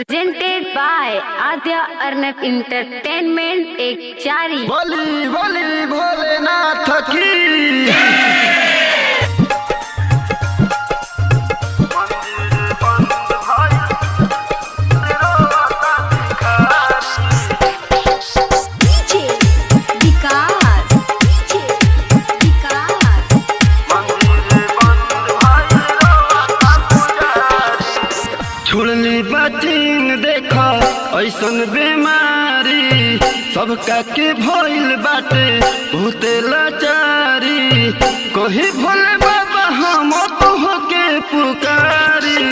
presented by Adya Arnav Entertainment एक चारी। बोली बोली भोलेनाथ की छुड़नी बचिन देखा ऐसन बीमारी सबका के भइल बाटे बहुते लाचारी कहीं भोले बाबा हम तोहके पुकारी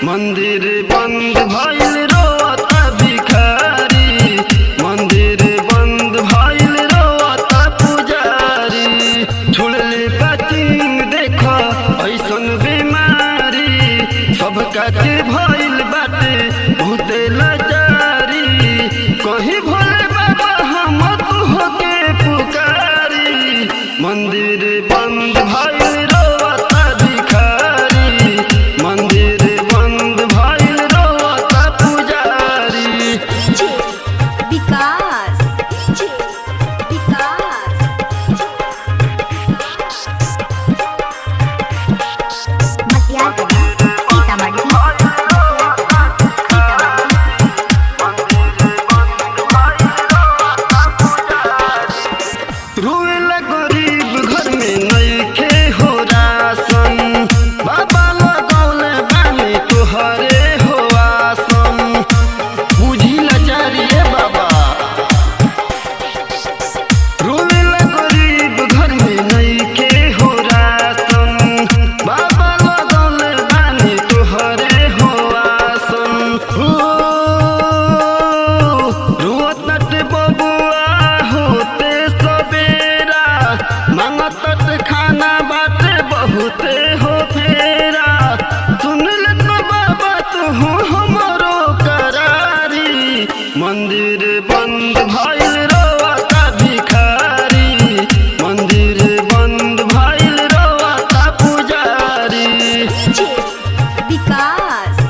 मंदिर बंद भइल रोता भिखारी मंदिर बंद भइल रोता पुजारी छुड़नी बचिन देखा ऐसन बीमारी सबका के भइल बाटे बहुते लाचारी कहीं भोले बाबा हम तोहके पुकारी मंदिर बंद भइल रोता भिखारी मंदिर बंद भइल रोता पुजारी। विकास खाना बाटे बहुते हो फेरा सुन ले तो बाबा तू हमरो करारी मंदिर बंद भइल रोता भिखारी मंदिर बंद भइल रोता पुजारी। विकास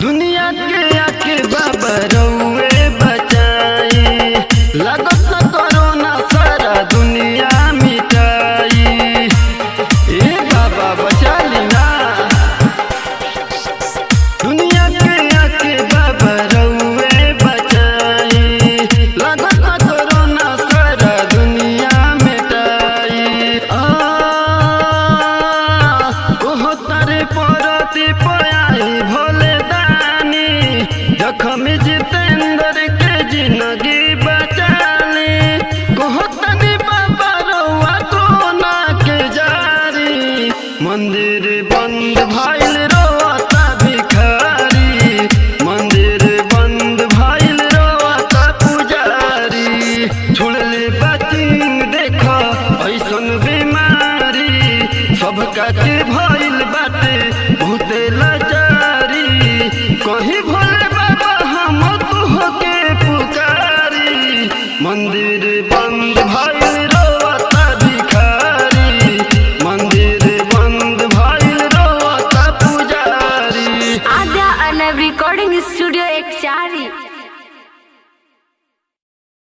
दुनिया के आके बाबा रउए बचाई लागत न कोरोना सारा दुनिया मिटाई ए बाबा बचा लेना दुनिया के आके बाबा रउए बचाई लागत न कोरोना सारा दुनिया मिटाई ओह तारे परती पयाई भोले जखम जितेंद्र के जिंदगी बचाली कहतनी बाबा रउआ कोना के जारी मंदिर बंद भइल रोता भिखारी मंदिर बंद भइल रोता पुजारी छुड़ले बचिन देखा ऐसन बीमारी सबका के भइल बाटे बहुते लाचारी कहीं भोले बाबा हम तोहके पुकारी मंदिर बंद भइल रोता भिखारी मंदिर बंद भइल रोता पुजारी। आद्या अर्नव रिकॉर्डिंग स्टूडियो एक चारी।